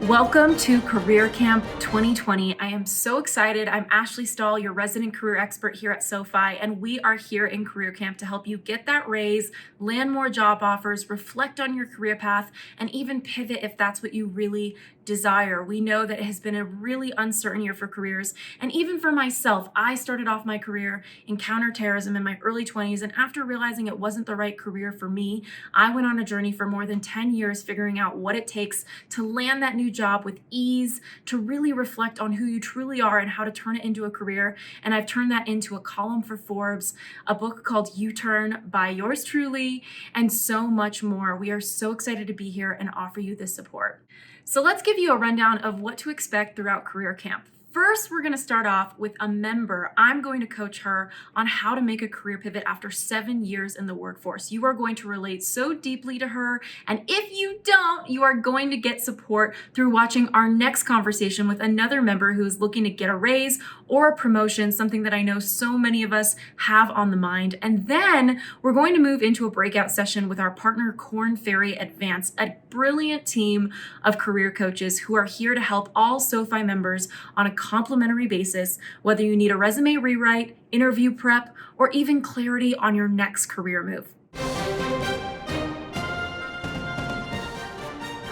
Welcome to Career Camp 2020. I am so excited. I'm Ashley Stahl, your resident career expert here at SoFi, and we are here in Career Camp to help you get that raise, land more job offers, reflect on your career path, and even pivot if that's what you really desire. We know that it has been a really uncertain year for careers, and even for myself, I started off my career in counterterrorism in my early 20s, and after realizing it wasn't the right career for me, I went on a journey for more than 10 years figuring out what it takes to land that new job with ease, to really reflect on who you truly are and how to turn it into a career. And I've turned that into a column for Forbes, a book called U-Turn by yours truly, and so much more. We are so excited to be here and offer you this support. So let's give you a rundown of what to expect throughout Career Camp. First, we're going to start off with a member. I'm going to coach her on how to make a career pivot after 7 years in the workforce. You are going to relate so deeply to her. And if you don't, you are going to get support through watching our next conversation with another member who is looking to get a raise or a promotion, something that I know so many of us have on the mind. And then we're going to move into a breakout session with our partner, Korn Ferry Advance, a brilliant team of career coaches who are here to help all SoFi members on a complimentary basis, whether you need a resume rewrite, interview prep, or even clarity on your next career move.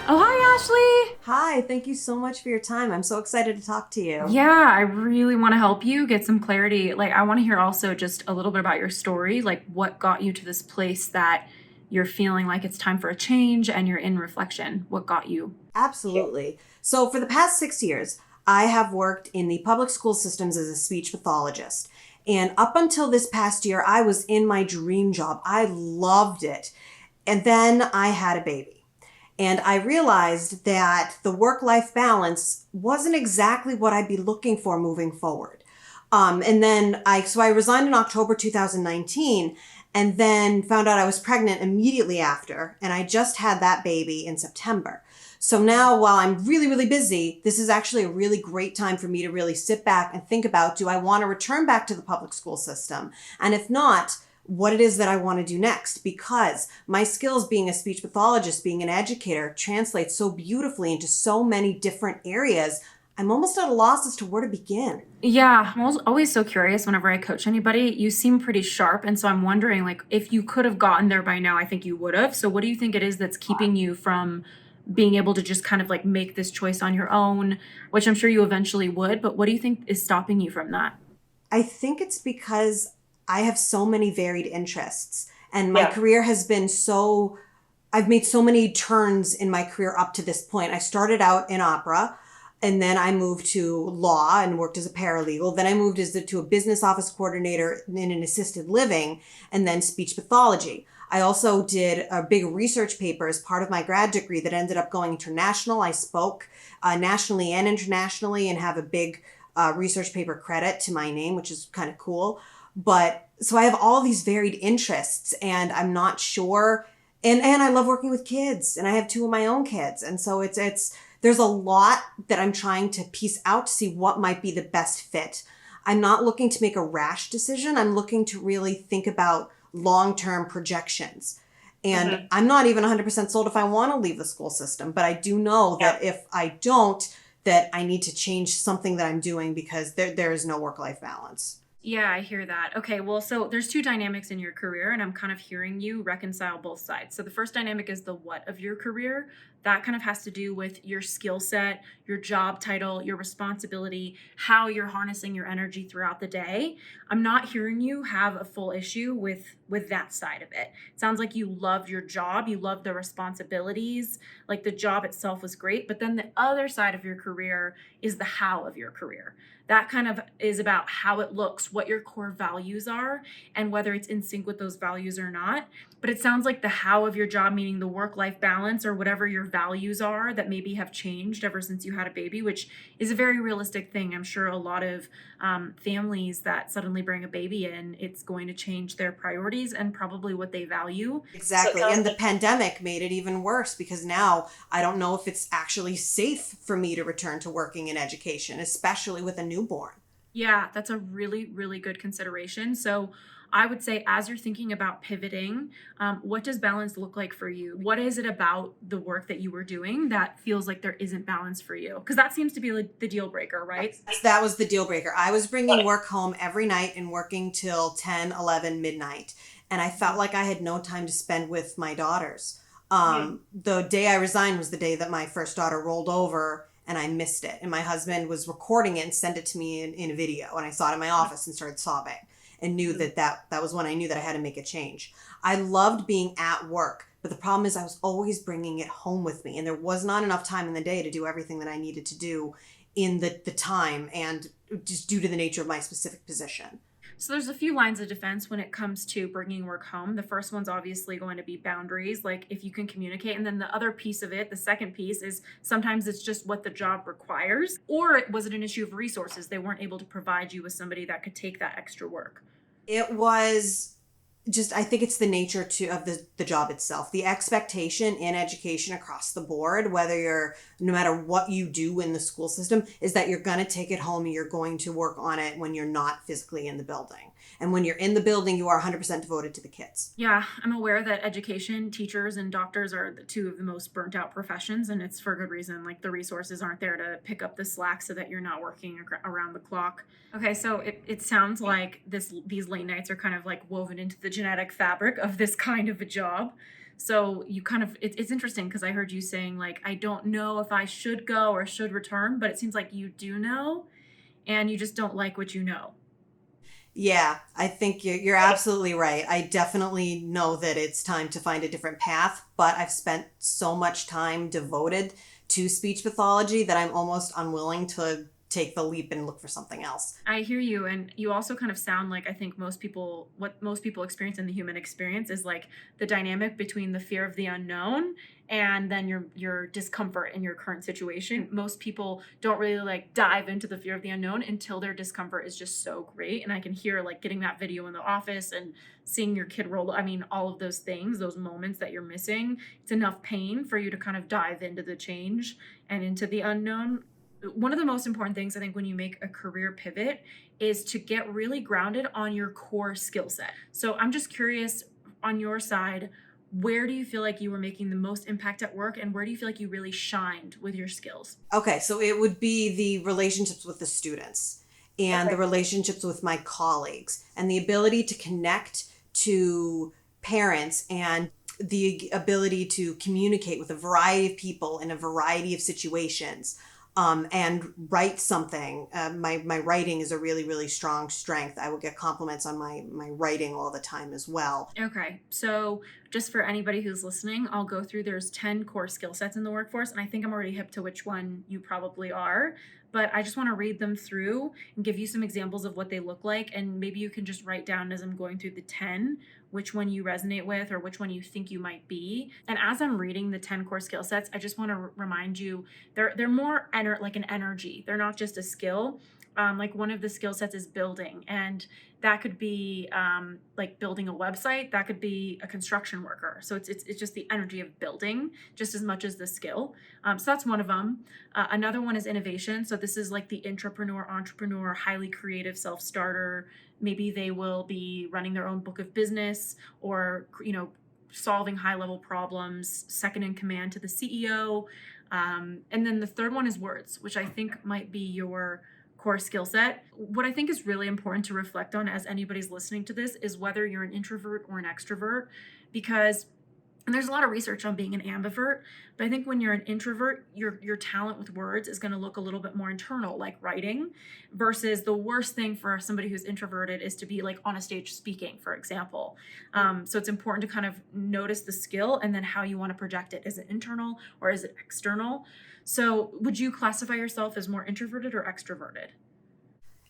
Oh, hi, Ashley. Hi, thank you so much for your time. I'm so excited to talk to you. Yeah, I really want to help you get some clarity. I want to hear also just a little bit about your story, what got you to this place that you're feeling like it's time for a change and you're in reflection. What got you? Absolutely. So for the past 6 years, I have worked in the public school systems as a speech pathologist. And up until this past year, I was in my dream job. I loved it. And then I had a baby. And I realized that the work-life balance wasn't exactly what I'd be looking for moving forward. So I resigned in October 2019 and then found out I was pregnant immediately after. And I just had that baby in September. So now while I'm really, really busy, this is actually a really great time for me to really sit back and think about, do I want to return back to the public school system? And if not, what it is that I want to do next, because my skills being a speech pathologist, being an educator, translates so beautifully into so many different areas. I'm almost at a loss as to where to begin. Yeah, I'm always so curious whenever I coach anybody. You seem pretty sharp. And so I'm wondering, if you could have gotten there by now, I think you would have. So what do you think it is that's keeping you from being able to just kind of make this choice on your own, which I'm sure you eventually would, but what do you think is stopping you from that? I think it's because I have so many varied interests and my career has been I've made so many turns in my career up to this point. I started out in opera and then I moved to law and worked as a paralegal. Then I moved to a business office coordinator in an assisted living and then speech pathology. I also did a big research paper as part of my grad degree that ended up going international. I spoke nationally and internationally and have a big research paper credit to my name, which is kind of cool. But so I have all these varied interests and I'm not sure. And I love working with kids and I have 2 of my own kids. And so there's a lot that I'm trying to piece out to see what might be the best fit. I'm not looking to make a rash decision. I'm looking to really think about long-term projections. And I'm not even 100% sold if I want to leave the school system, but I do know that if I don't, that I need to change something that I'm doing because there is no work-life balance. Yeah, I hear that. Okay, well, so there's 2 dynamics in your career, and I'm kind of hearing you reconcile both sides. So the first dynamic is the what of your career. That kind of has to do with your skill set, your job title, your responsibility, how you're harnessing your energy throughout the day. I'm not hearing you have a full issue with that side of it. It sounds like you love your job, you love the responsibilities, the job itself was great, but then the other side of your career is the how of your career. That kind of is about how it looks, what your core values are, and whether it's in sync with those values or not. But it sounds like the how of your job, meaning the work-life balance or whatever your values are that maybe have changed ever since you had a baby, which is a very realistic thing. I'm sure a lot of families that suddenly bring a baby in, it's going to change their priorities and probably what they value. Exactly. And the pandemic made it even worse because now I don't know if it's actually safe for me to return to working in education, especially with a newborn. Yeah, that's a really, really good consideration. So I would say, as you're thinking about pivoting, what does balance look like for you? What is it about the work that you were doing that feels like there isn't balance for you? Because that seems to be like the deal breaker, right? That was the deal breaker. I was bringing work home every night and working till 10, 11 midnight. And I felt like I had no time to spend with my daughters. The day I resigned was the day that my first daughter rolled over and I missed it. And my husband was recording it and sent it to me in a video. And I saw it in my office and started sobbing and knew that was when I knew that I had to make a change. I loved being at work. But the problem is I was always bringing it home with me. And there was not enough time in the day to do everything that I needed to do in the time, and just due to the nature of my specific position. So there's a few lines of defense when it comes to bringing work home. The first one's obviously going to be boundaries, like if you can communicate. And then the other piece of it, the second piece, is sometimes it's just what the job requires. Or was it an issue of resources? They weren't able to provide you with somebody that could take that extra work. It was just, I think it's the nature of the job itself. The expectation in education across the board, no matter what you do in the school system, is that you're going to take it home and you're going to work on it when you're not physically in the building. And when you're in the building, you are 100% devoted to the kids. Yeah, I'm aware that education, teachers, and doctors are the two of the most burnt out professions, and it's for good reason. Like the resources aren't there to pick up the slack so that you're not working around the clock. Okay, so it sounds like these late nights are kind of like woven into the genetic fabric of this kind of a job. So you kind of, it's interesting because I heard you saying like, I don't know if I should go or should return, but it seems like you do know and you just don't like what you know. Yeah, I think you're absolutely right. I definitely know that it's time to find a different path, but I've spent so much time devoted to speech pathology that I'm almost unwilling to take the leap and look for something else. I hear you. And you also kind of sound like, I think what most people experience in the human experience is like the dynamic between the fear of the unknown and then your discomfort in your current situation. Most people don't really like dive into the fear of the unknown until their discomfort is just so great. And I can hear like getting that video in the office and seeing your kid roll. I mean, all of those things, those moments that you're missing, it's enough pain for you to kind of dive into the change and into the unknown. One of the most important things I think when you make a career pivot is to get really grounded on your core skill set. So I'm just curious, on your side, where do you feel like you were making the most impact at work and where do you feel like you really shined with your skills? Okay, so it would be the relationships with the students and the relationships with my colleagues and the ability to connect to parents and the ability to communicate with a variety of people in a variety of situations. And write something. My writing is a really, really strong strength. I will get compliments on my writing all the time as well. Okay, so just for anybody who's listening, I'll go through, there's 10 core skill sets in the workforce, and I think I'm already hip to which one you probably are, but I just want to read them through and give you some examples of what they look like, and maybe you can just write down as I'm going through the 10 which one you resonate with or which one you think you might be. And as I'm reading the 10 core skill sets, I just want to remind you they're more like an energy. They're not just a skill. Like one of the skill sets is building, and that could be like building a website. That could be a construction worker. So it's just the energy of building just as much as the skill. So that's one of them. Another one is innovation. So this is like the entrepreneur, highly creative self-starter. Maybe they will be running their own book of business or, solving high-level problems, second in command to the CEO. And then the third one is words, which I think might be your core skill set. What I think is really important to reflect on as anybody's listening to this is whether you're an introvert or an extrovert, because and there's a lot of research on being an ambivert, but I think when you're an introvert, your talent with words is going to look a little bit more internal, like writing, versus the worst thing for somebody who's introverted is to be like on a stage speaking, for example. So it's important to kind of notice the skill and then how you want to project it. Is it internal or is it external? So would you classify yourself as more introverted or extroverted?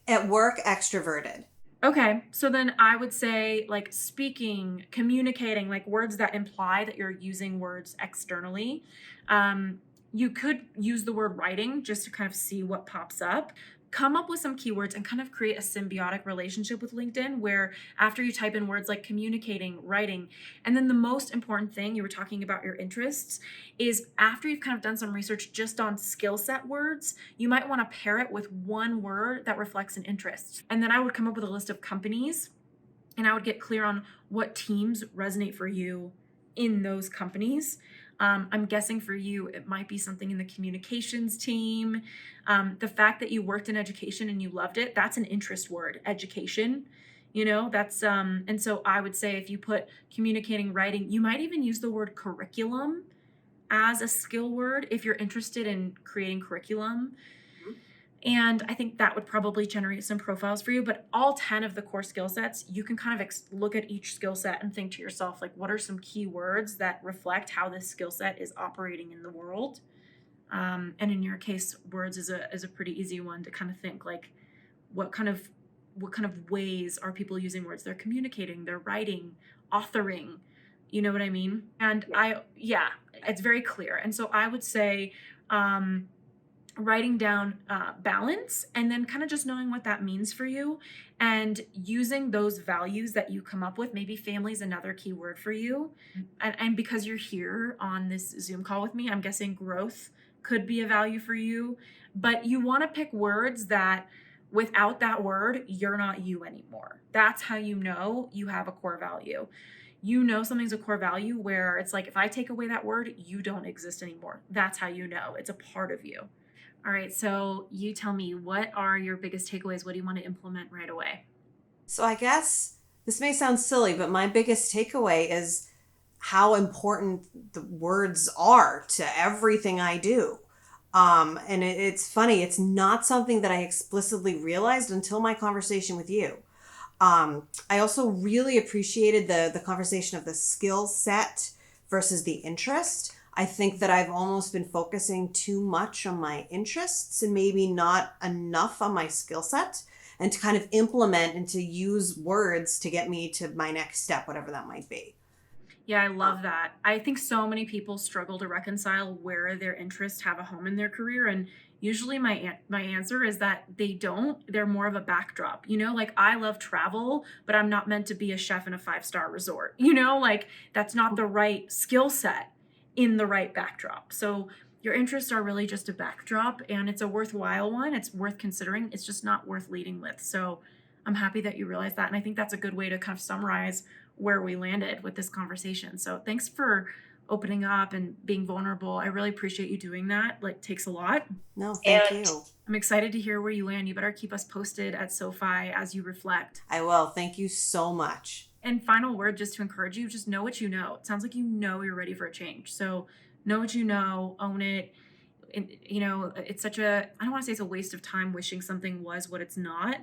At work, extroverted. Okay, so then I would say like speaking, communicating, like words that imply that you're using words externally. You could use the word writing just to kind of see what pops up. Come up with some keywords and kind of create a symbiotic relationship with LinkedIn where after you type in words like communicating, writing, and then the most important thing, you were talking about your interests, is after you've kind of done some research just on skill set words, you might want to pair it with one word that reflects an interest. And then I would come up with a list of companies And I would get clear on what teams resonate for you in those companies. I'm guessing for you, it might be something in the communications team. The fact that you worked in education and you loved it, that's an interest word, education. That's, and so I would say if you put communicating, writing, you might even use the word curriculum as a skill word if you're interested in creating curriculum. And I think that would probably generate some profiles for you. But all 10 of the core skill sets, you can kind of look at each skill set and think to yourself, like, what are some key words that reflect how this skill set is operating in the world? And in your case, words is a pretty easy one to kind of think, like, what kind of ways are people using words? They're communicating, they're writing, authoring. You know what I mean? And it's very clear. And so I would say, writing down balance, and then kind of just knowing what that means for you and using those values that you come up with. Maybe family is another key word for you. And because you're here on this Zoom call with me, I'm guessing growth could be a value for you. But you want to pick words that without that word, you're not you anymore. That's how you know you have a core value. Something's a core value where it's like, if I take away that word, you don't exist anymore. That's how you know it's a part of you. All right, so you tell me, what are your biggest takeaways? What do you want to implement right away? So I guess this may sound silly, but my biggest takeaway is how important the words are to everything I do. And it's funny, it's not something that I explicitly realized until my conversation with you. I also really appreciated the conversation of the skill set versus the interest. I think that I've almost been focusing too much on my interests and maybe not enough on my skill set, and to kind of implement and to use words to get me to my next step, whatever that might be. Yeah, I love that. I think so many people struggle to reconcile where their interests have a home in their career. And usually my answer is that they don't. They're more of a backdrop. Like, I love travel, but I'm not meant to be a chef in a 5-star resort. Like, that's not the right skill set in the right backdrop. So your interests are really just a backdrop, and it's a worthwhile one. It's worth considering. It's just not worth leading with. So I'm happy that you realize that. And I think that's a good way to kind of summarize where we landed with this conversation. So thanks for opening up and being vulnerable. I really appreciate you doing that. Like, takes a lot. No, thank you. I'm excited to hear where you land. You better keep us posted at SoFi as you reflect. I will. Thank you so much. And final word, just to encourage you, just know what you know. It sounds like you're ready for a change. So know what you know, own it. And, it's I don't want to say it's a waste of time wishing something was what it's not,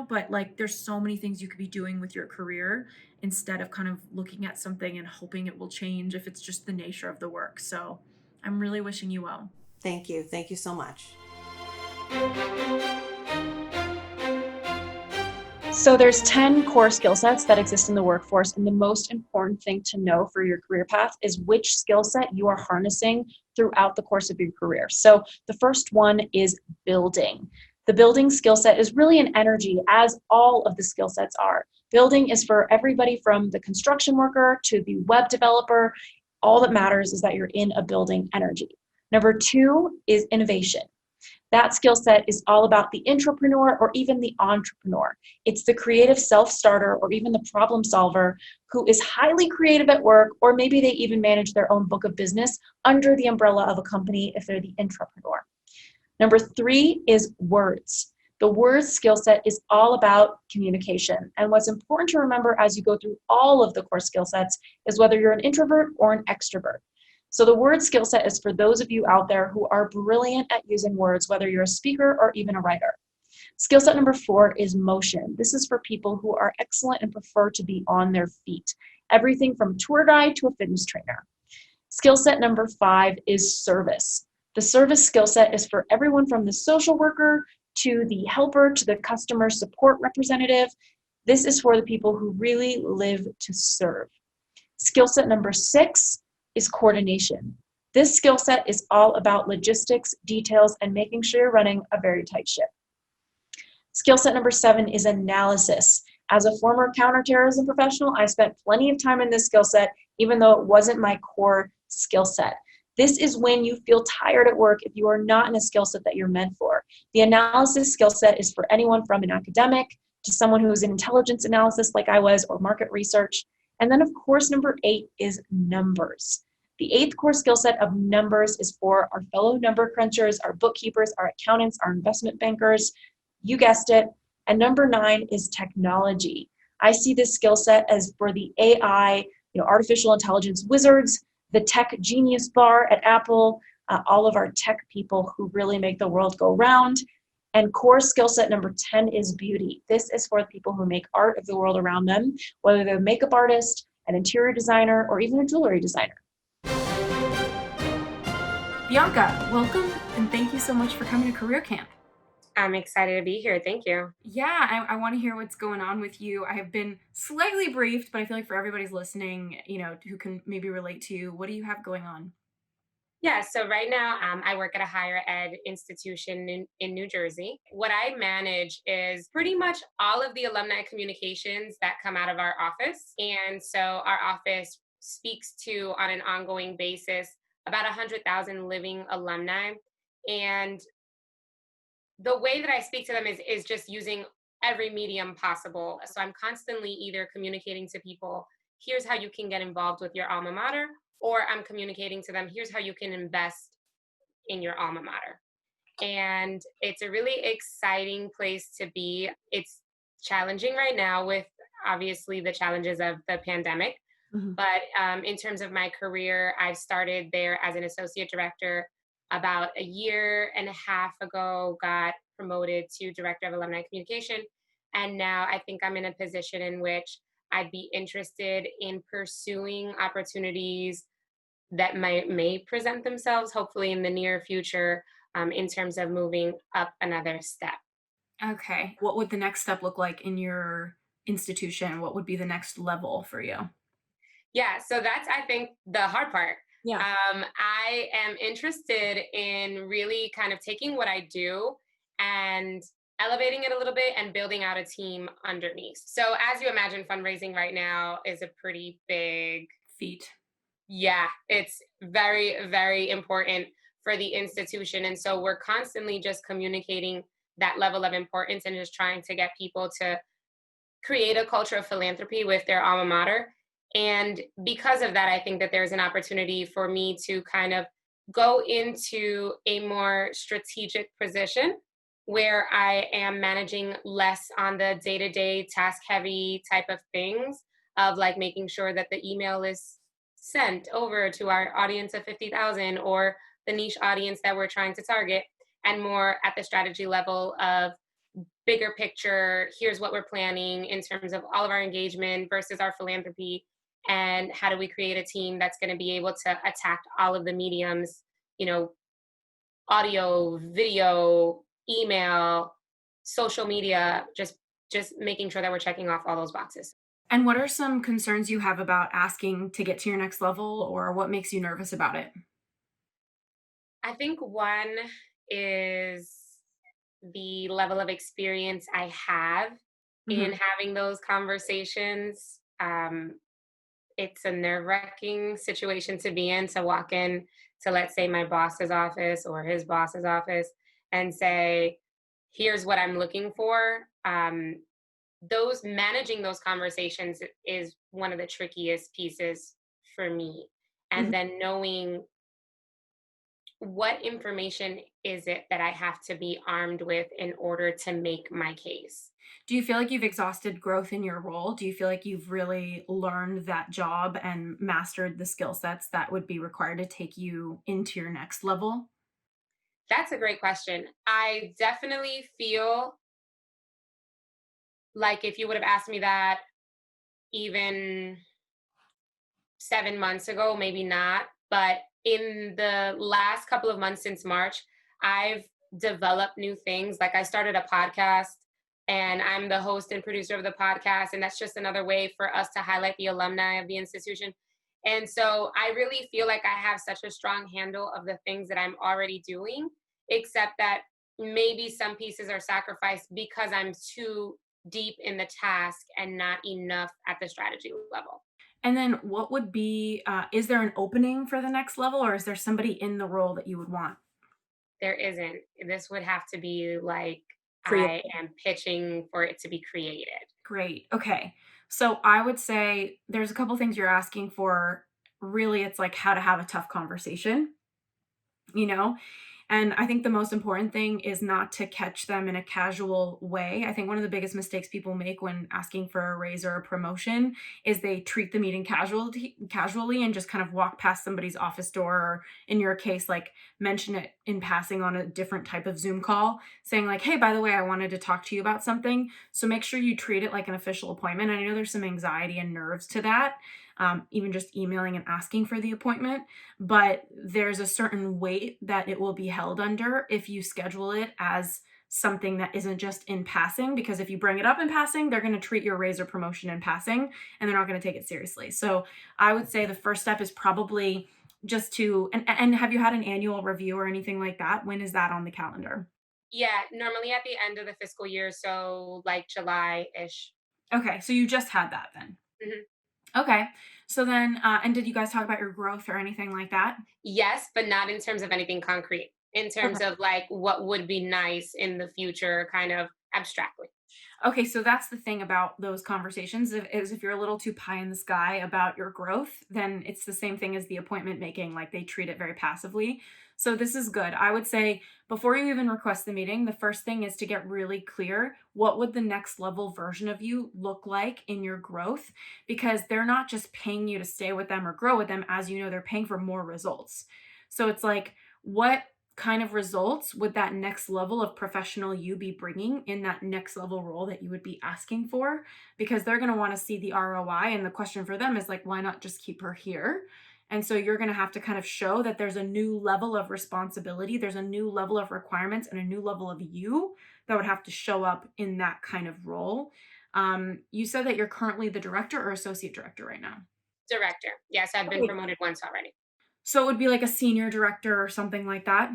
but like, there's so many things you could be doing with your career instead of kind of looking at something and hoping it will change if it's just the nature of the work. So I'm really wishing you well. Thank you. Thank you so much. So there's 10 core skill sets that exist in the workforce, and the most important thing to know for your career path is which skill set you are harnessing throughout the course of your career. So the first one is building. The building skill set is really an energy, as all of the skill sets are. Building is for everybody from the construction worker to the web developer. All that matters is that you're in a building energy. Number 2 is innovation. That skill set is all about the intrapreneur or even the entrepreneur. It's the creative self-starter or even the problem solver who is highly creative at work, or maybe they even manage their own book of business under the umbrella of a company if they're the intrapreneur. Number 3 is words. The words skill set is all about communication. And what's important to remember as you go through all of the core skill sets is whether you're an introvert or an extrovert. So the word skill set is for those of you out there who are brilliant at using words, whether you're a speaker or even a writer. Skill set number 4 is motion. This is for people who are excellent and prefer to be on their feet. Everything from tour guide to a fitness trainer. Skill set number 5 is service. The service skill set is for everyone from the social worker to the helper to the customer support representative. This is for the people who really live to serve. Skill set number 6 is coordination. This skill set is all about logistics, details, and making sure you're running a very tight ship. Skill set number 7 is analysis. As a former counterterrorism professional, I spent plenty of time in this skill set, even though it wasn't my core skill set. This is when you feel tired at work if you are not in a skill set that you're meant for. The analysis skill set is for anyone from an academic to someone who's in intelligence analysis like I was, or market research. And then, of course, number 8 is numbers. The 8th core skill set of numbers is for our fellow number crunchers, our bookkeepers, our accountants, our investment bankers. You guessed it. And number 9 is technology. I see this skill set as for the AI, artificial intelligence wizards, the tech genius bar at Apple, all of our tech people who really make the world go round. And core skill set number 10 is beauty. This is for the people who make art of the world around them, whether they're a makeup artist, an interior designer, or even a jewelry designer. Bianca, welcome, and thank you so much for coming to Career Camp. I'm excited to be here. Thank you. Yeah, I want to hear what's going on with you. I have been slightly briefed, but I feel like for everybody's listening, who can maybe relate to you, what do you have going on? Yeah, so right now I work at a higher ed institution in New Jersey. What I manage is pretty much all of the alumni communications that come out of our office. And so our office speaks to, on an ongoing basis, about 100,000 living alumni. And the way that I speak to them is just using every medium possible. So I'm constantly either communicating to people, here's how you can get involved with your alma mater, or I'm communicating to them, here's how you can invest in your alma mater. And it's a really exciting place to be. It's challenging right now with obviously the challenges of the pandemic. Mm-hmm. But in terms of my career, I've started there as an associate director about a year and a half ago, got promoted to director of alumni communication. And now I think I'm in a position in which I'd be interested in pursuing opportunities that may present themselves, hopefully in the near future, in terms of moving up another step. Okay. What would the next step look like in your institution? What would be the next level for you? Yeah, so that's, I think, the hard part. Yeah. I am interested in really kind of taking what I do and elevating it a little bit and building out a team underneath. So as you imagine, fundraising right now is a pretty big feat. Yeah, it's very, very important for the institution. And so we're constantly just communicating that level of importance and just trying to get people to create a culture of philanthropy with their alma mater. And because of that, I think that there's an opportunity for me to kind of go into a more strategic position where I am managing less on the day-to-day task heavy type of things, of like making sure that the email is sent over to our audience of 50,000 or the niche audience that we're trying to target, and more at the strategy level of bigger picture. Here's what we're planning in terms of all of our engagement versus our philanthropy, and how do we create a team that's going to be able to attack all of the mediums, audio, video, email, social media, just making sure that we're checking off all those boxes. And what are some concerns you have about asking to get to your next level, or what makes you nervous about it? I think one is the level of experience I have in having those conversations. It's a nerve-wracking situation to be in, to walk in to, let's say, my boss's office or his boss's office and say, here's what I'm looking for. Managing those conversations is one of the trickiest pieces for me. And then knowing what information is it that I have to be armed with in order to make my case. Do you feel like you've exhausted growth in your role? Do you feel like you've really learned that job and mastered the skill sets that would be required to take you into your next level? That's a great question. I definitely feel like if you would have asked me that even 7 months ago, maybe not. But in the last couple of months since March, I've developed new things. Like I started a podcast and I'm the host and producer of the podcast. And that's just another way for us to highlight the alumni of the institution. And so I really feel like I have such a strong handle of the things that I'm already doing, except that maybe some pieces are sacrificed because I'm too deep in the task and not enough at the strategy level. And then what would be, is there an opening for the next level, or is there somebody in the role that you would want? There isn't. This would have to be like I am pitching for it to be created. Great. Okay. So I would say there's a couple things you're asking for. Really, it's like how to have a tough conversation, you know? And I think the most important thing is not to catch them in a casual way. I think one of the biggest mistakes people make when asking for a raise or a promotion is they treat the meeting casually and just kind of walk past somebody's office door, or in your case, like mention it in passing on a different type of Zoom call, saying like, "Hey, by the way, I wanted to talk to you about something." So make sure you treat it like an official appointment. I know there's some anxiety and nerves to that, even just emailing and asking for the appointment, but there's a certain weight that it will be held under if you schedule it as something that isn't just in passing, because if you bring it up in passing, they're going to treat your raise or promotion in passing and they're not going to take it seriously. So I would say the first step is probably just to, and have you had an annual review or anything like that? When is that on the calendar? Yeah, normally at the end of the fiscal year, so like July-ish. Okay, so you just had that then. Mhm. Okay. So then, and did you guys talk about your growth or anything like that? Yes, but not in terms of anything concrete. In terms Okay. of like what would be nice in the future, kind of abstractly. Okay, so that's the thing about those conversations is if you're a little too pie in the sky about your growth, then it's the same thing as the appointment making, like they treat it very passively. So this is good. I would say before you even request the meeting, the first thing is to get really clear what would the next level version of you look like in your growth, because they're not just paying you to stay with them or grow with them, as you know, they're paying for more results. So it's like, what kind of results would that next level of professional you be bringing in that next level role that you would be asking for? Because they're going to want to see the ROI. And the question for them is like, why not just keep her here? And so you're going to have to kind of show that there's a new level of responsibility, there's a new level of requirements, and a new level of you that would have to show up in that kind of role. You said that you're currently the director or associate director right now. Director. Yes, I've been Okay. promoted once already. So it would be like a senior director or something like that.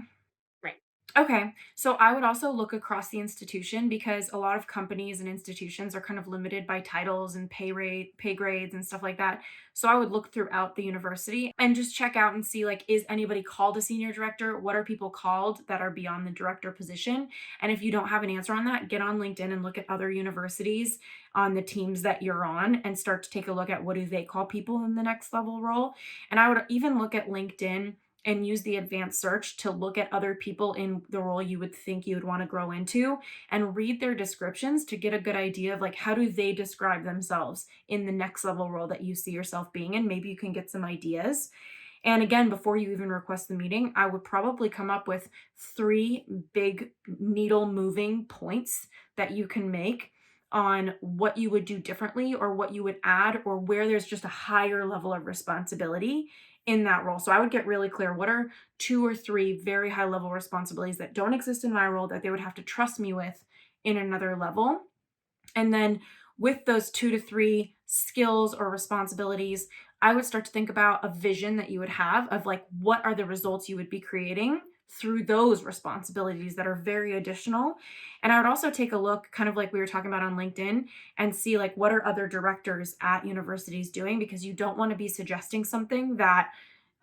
Right. Okay. So I would also look across the institution, because a lot of companies and institutions are kind of limited by titles and pay grades and stuff like that. So I would look throughout the university and just check out and see like, is anybody called a senior director? What are people called that are beyond the director position? And if you don't have an answer on that, get on LinkedIn and look at other universities on the teams that you're on and start to take a look at what do they call people in the next level role. And I would even look at LinkedIn and use the advanced search to look at other people in the role you would think you would want to grow into and read their descriptions to get a good idea of like, how do they describe themselves in the next level role that you see yourself being in. Maybe you can get some ideas. And again, before you even request the meeting, I would probably come up with 3 big needle moving points that you can make on what you would do differently or what you would add, or where there's just a higher level of responsibility in that role. So I would get really clear, what are 2 or 3 very high level responsibilities that don't exist in my role that they would have to trust me with in another level. And then with those 2 to 3 skills or responsibilities, I would start to think about a vision that you would have of like, what are the results you would be creating through those responsibilities that are very additional. And I would also take a look, kind of like we were talking about on LinkedIn, and see like, what are other directors at universities doing, because you don't want to be suggesting something that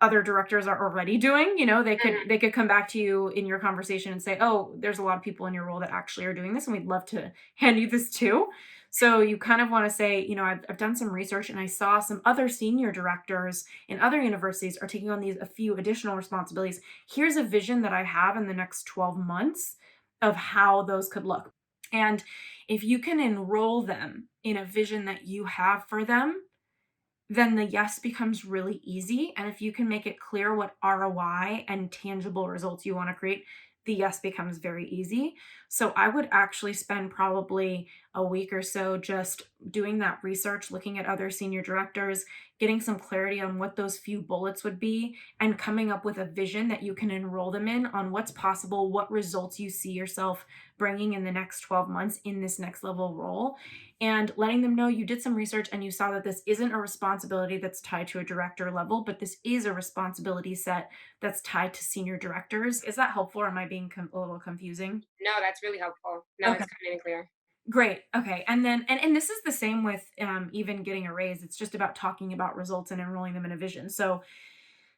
other directors are already doing. You know, Mhm. they could come back to you in your conversation and say, "Oh, there's a lot of people in your role that actually are doing this, and we'd love to hand you this too." So you kind of want to say, you know, I've done some research and I saw some other senior directors in other universities are taking on these a few additional responsibilities. Here's a vision that I have in the next 12 months of how those could look. And if you can enroll them in a vision that you have for them, then the yes becomes really easy. And if you can make it clear what ROI and tangible results you want to create, the yes becomes very easy. So I would actually spend probably a week or so just doing that research, looking at other senior directors, getting some clarity on what those few bullets would be, and coming up with a vision that you can enroll them in on what's possible, what results you see yourself bringing in the next 12 months in this next level role, and letting them know you did some research and you saw that this isn't a responsibility that's tied to a director level, but this is a responsibility set that's tied to senior directors. Is that helpful, or am I being a little confusing? No, that's really helpful. Now Okay. it's coming in clear. Great. Okay. And then, and this is the same with even getting a raise. It's just about talking about results and enrolling them in a vision. So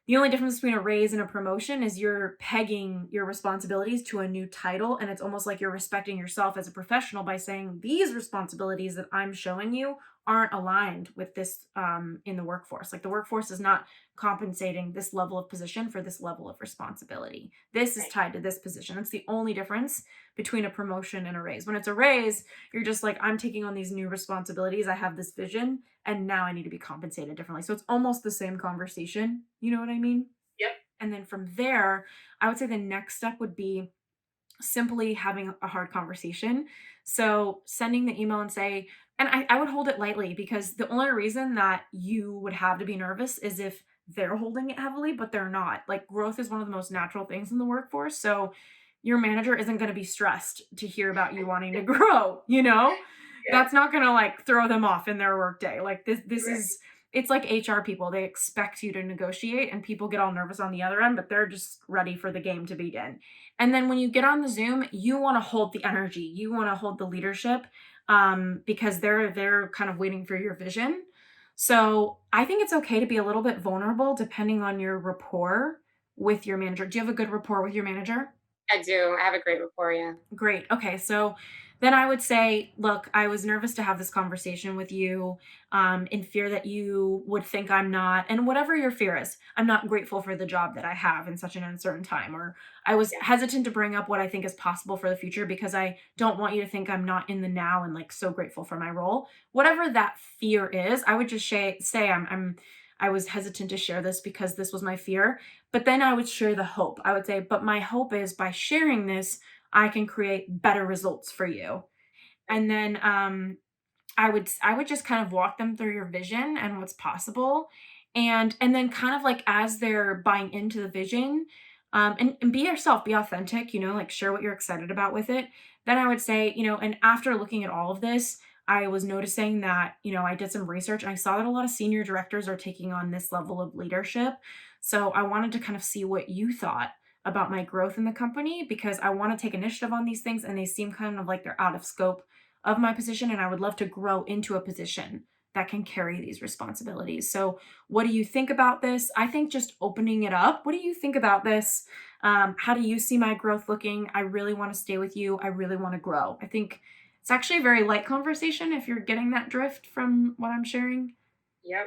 The only difference between a raise and a promotion is you're pegging your responsibilities to a new title. And it's almost like you're respecting yourself as a professional by saying these responsibilities that I'm showing you aren't aligned with this in the workforce. Like the workforce is not compensating this level of position for this level of responsibility. This is Right. tied to this position. That's the only difference between a promotion and a raise. When it's a raise, you're just like, I'm taking on these new responsibilities. I have this vision and now I need to be compensated differently. So it's almost the same conversation. You know what I mean? Yep. And then from there, I would say the next step would be simply having a hard conversation. So sending the email and say, and I would hold it lightly because the only reason that you would have to be nervous is if they're holding it heavily, but they're not. Like growth is one of the most natural things in the workforce. So your manager isn't going to be stressed to hear about you wanting to grow, you know? Yeah. That's not going to like throw them off in their workday. Like this Right. is it's like HR people. They expect you to negotiate and people get all nervous on the other end, but they're just ready for the game to begin. And then when you get on the Zoom, you want to hold the energy. You want to hold the leadership because they're kind of waiting for your vision. So I think it's okay to be a little bit vulnerable depending on your rapport with your manager. Do you have a good rapport with your manager? I do. I have a great rapport. Yeah. Great. Okay. So then I would say, look, I was nervous to have this conversation with you in fear that you would think I'm not, and whatever your fear is, I'm not grateful for the job that I have in such an uncertain time. Or I was Yeah. hesitant to bring up what I think is possible for the future because I don't want you to think I'm not in the now and like so grateful for my role. Whatever that fear is, I would just say I was hesitant to share this because this was my fear. But then I would share the hope. I would say, but my hope is by sharing this, I can create better results for you. Right. And then I would just kind of walk them through your vision and what's possible. And then kind of like as they're buying into the vision, and be yourself, be authentic, like share what you're excited about with it. Then I would say, and after looking at all of this, I was noticing that, I did some research and I saw that a lot of senior directors are taking on this level of leadership. So I wanted to kind of see what you thought about my growth in the company because I want to take initiative on these things and they seem kind of like they're out of scope of my position and I would love to grow into a position that can carry these responsibilities. So, what do you think about this? I think just opening it up. What do you think about this? How do you see my growth looking? I really want to stay with you. I really want to grow. I think it's actually a very light conversation if you're getting that drift from what I'm sharing. Yep.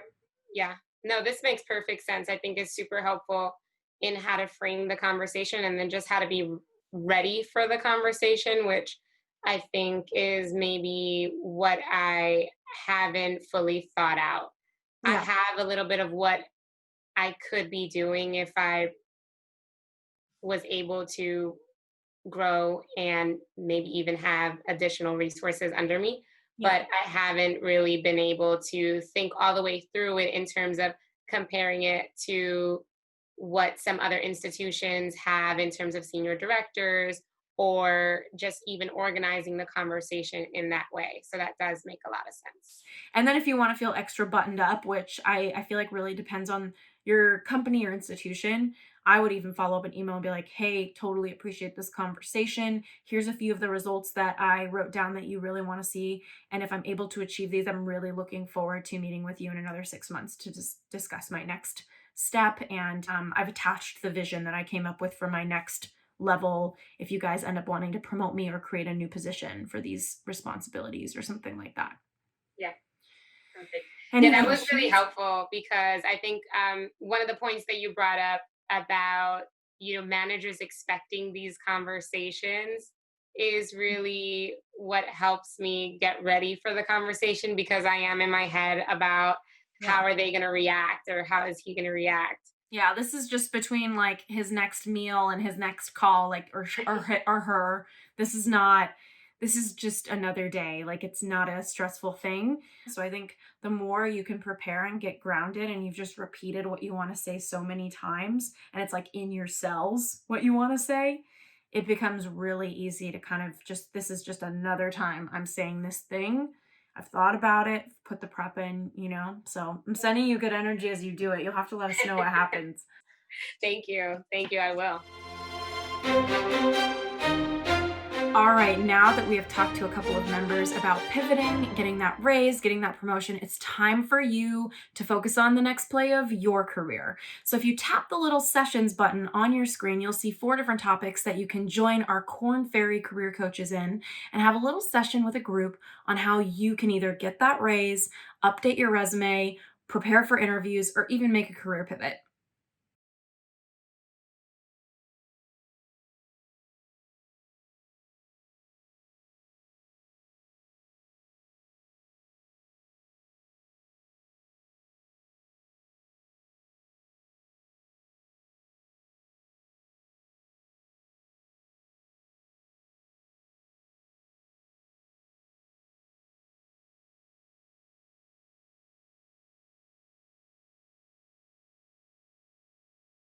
Yeah. No, this makes perfect sense. I think it's super helpful in how to frame the conversation and then just how to be ready for the conversation, which I think is maybe what I haven't fully thought out. I Yeah. have a little bit of what I could be doing if I was able to grow and maybe even have additional resources under me. Yeah. But I haven't really been able to think all the way through it in terms of comparing it to what some other institutions have in terms of senior directors or just even organizing the conversation in that way. So that does make a lot of sense. And then if you want to feel extra buttoned up, which I feel like really depends on your company or institution, I would even follow up an email and be like, hey, totally appreciate this conversation. Here's a few of the results that I wrote down that you really want to see. And if I'm able to achieve these, I'm really looking forward to meeting with you in another 6 months to just discuss my next step. And I've attached the vision that I came up with for my next level if you guys end up wanting to promote me or create a new position for these responsibilities or something like that. Yeah. Perfect. Yeah, Any that was really questions? helpful because I think one of the points that you brought up about managers expecting these conversations is really what helps me get ready for the conversation because I am in my head about how Yeah. are they going to react or how is he going to react. Yeah, this is just between like his next meal and his next call, like or her. This is not. This is just another day. Like it's not a stressful thing. So I think the more you can prepare and get grounded, and you've just repeated what you want to say so many times, and it's like in your cells what you want to say, it becomes really easy to kind of just. This is just another time I'm saying this thing. I've thought about it, put the prep in. So I'm sending you good energy as you do it. You'll have to let us know what happens. Thank you. Thank you. I will. All right, now that we have talked to a couple of members about pivoting, getting that raise, getting that promotion, it's time for you to focus on the next play of your career. So if you tap the little sessions button on your screen, you'll see 4 different topics that you can join our Corn Fairy career coaches in and have a little session with a group on how you can either get that raise, update your resume, prepare for interviews, or even make a career pivot.